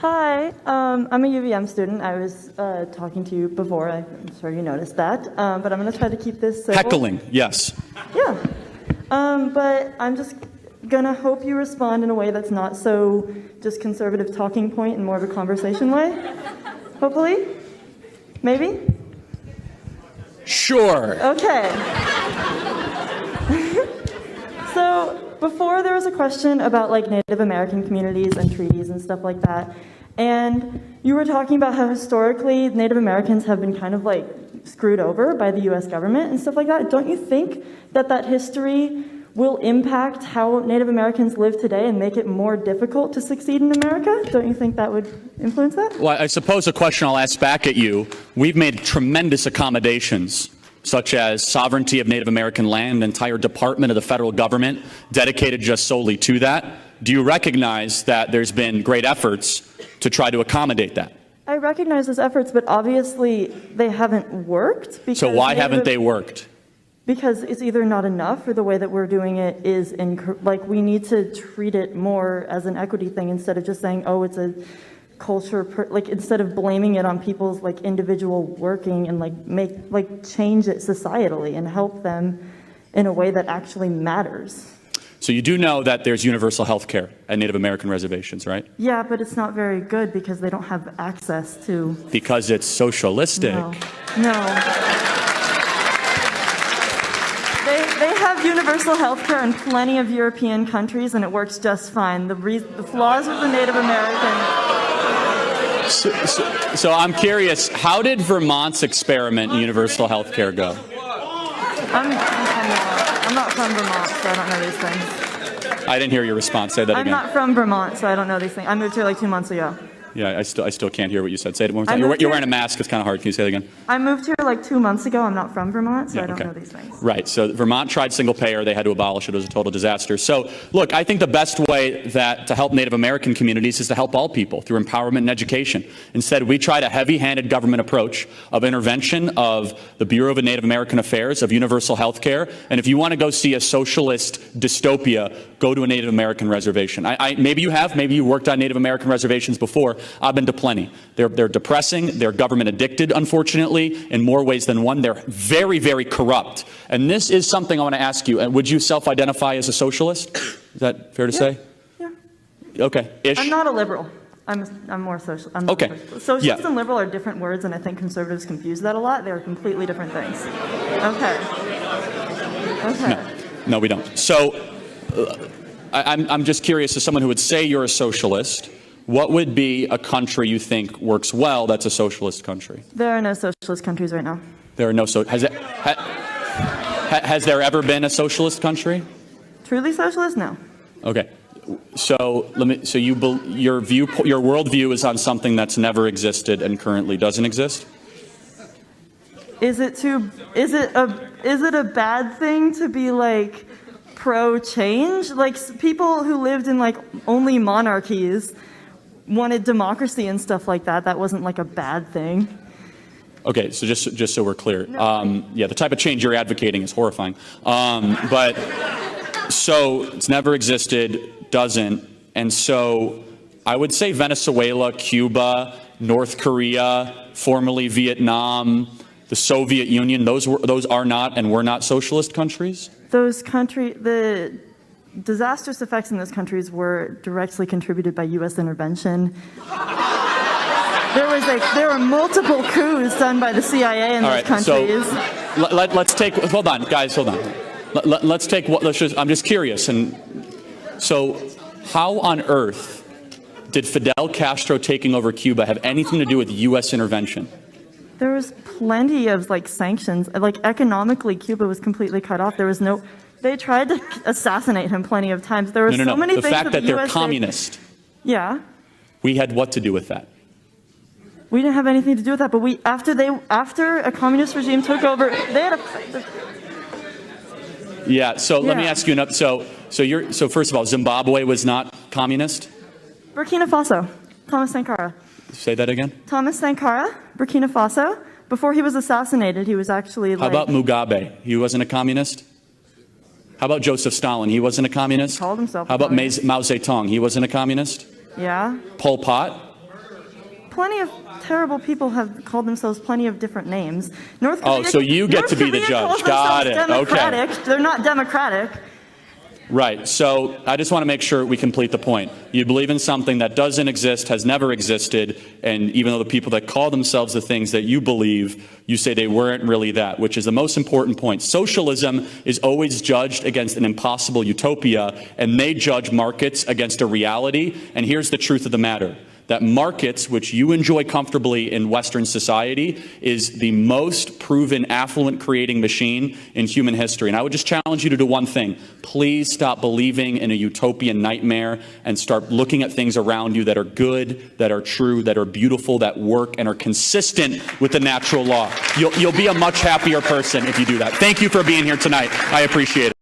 Hi, I'm a UVM student. I was talking to you before. I'm sure you noticed that. But I'm going to try to keep this civil. Heckling, yes. Yeah. But I'm just going to hope you respond in a way that's not so just conservative talking point and more of a conversation way. Hopefully. Maybe? Sure. Okay. So before there was a question about like Native American communities and treaties and stuff like that. And you were talking about how historically Native Americans have been kind of like screwed over by the US government and stuff like that. Don't you think that that history will impact how Native Americans live today and make it more difficult to succeed in America? Don't you think that would influence that? Well, I suppose a question I'll ask back at you. We've made tremendous accommodations, such as sovereignty of Native American land, an entire department of the federal government dedicated just solely to that. Do you recognize that there's been great efforts to try to accommodate that? I recognize those efforts, but obviously they haven't worked. So why haven't they worked? Because it's either not enough or the way that we're doing it is like we need to treat it more as an equity thing instead of just saying, oh, it's a culture, like instead of blaming it on people's like individual working and like change it societally and help them in a way that actually matters. So you do know that there's universal health care at Native American reservations, right? Yeah, but it's not very good because they don't have access to... Because it's socialistic. No. They have universal health care in plenty of European countries, and it works just fine. The flaws with the Native American... So I'm curious, how did Vermont's experiment in universal health care go? I'm not from Vermont, so I don't know these things. I didn't hear your response. Say that again. I'm not from Vermont, so I don't know these things. I moved here like 2 months ago. Yeah, I still can't hear what you said. Say it one more time. You're wearing a mask. It's kind of hard. Can you say it again? I moved here like 2 months ago. I'm not from Vermont, so I don't know these things. Right. So Vermont tried single payer. They had to abolish it. It was a total disaster. So look, I think the best way to help Native American communities is to help all people through empowerment and education. Instead, we tried a heavy-handed government approach of intervention of the Bureau of Native American Affairs, of universal health care. And if you want to go see a socialist dystopia, go to a Native American reservation. Maybe you have. Maybe you worked on Native American reservations before. I've been to plenty. They're depressing. They're government addicted, unfortunately, in more ways than one. They're very, very corrupt. And this is something I want to ask you. Would you self-identify as a socialist? Is that fair to say? Yeah. Okay. Ish. I'm not a liberal. I'm more social. I'm okay. Socialist and liberal are different words, and I think conservatives confuse that a lot. They're completely different things. Okay. No, we don't. So I'm just curious, as someone who would say you're a socialist, what would be a country you think works well that's a socialist country? There are no socialist countries right now. There are no has there ever been a socialist country? Truly socialist? No. Okay. So your worldview is on something that's never existed and currently doesn't exist? Is it a bad thing to be like pro change? Like people who lived in like only monarchies wanted democracy and stuff like that. That wasn't like a bad thing. Okay, so just so we're clear, yeah, the type of change you're advocating is horrifying. But so it's never existed, doesn't, and so I would say Venezuela, Cuba, North Korea, formerly Vietnam, the Soviet Union. Those are not and were not socialist countries. The disastrous effects in those countries were directly contributed by U.S. intervention. There were multiple coups done by the CIA in those countries. So let's take. Hold on, guys. Hold on. Let's take. I'm just curious. And so, how on earth did Fidel Castro taking over Cuba have anything to do with U.S. intervention? There was plenty of like sanctions. Like economically, Cuba was completely cut off. There was no. They tried to assassinate him plenty of times. There were so many things. The fact that they're communist. Yeah. We had what to do with that? We didn't have anything to do with that. But after a communist regime took over, they had a. Yeah. So let me ask you another. So first of all, Zimbabwe was not communist. Burkina Faso, Thomas Sankara. Say that again. Thomas Sankara, Burkina Faso. Before he was assassinated, he was actually. How about Mugabe? He wasn't a communist. How about Joseph Stalin? He wasn't a communist? He called himself. How about Mao Zedong? He wasn't a communist? Yeah. Pol Pot? plenty of terrible people have called themselves plenty of different names. North Korea, so you get to be the judge. Got it. Okay. They're not democratic. Right. So I just want to make sure we complete the point. You believe in something that doesn't exist, has never existed, and even though the people that call themselves the things that you believe, you say they weren't really that, which is the most important point. Socialism is always judged against an impossible utopia, and they judge markets against a reality. And here's the truth of the matter. That markets, which you enjoy comfortably in Western society, is the most proven affluent creating machine in human history. And I would just challenge you to do one thing. Please stop believing in a utopian nightmare and start looking at things around you that are good, that are true, that are beautiful, that work, and are consistent with the natural law. You'll be a much happier person if you do that. Thank you for being here tonight. I appreciate it.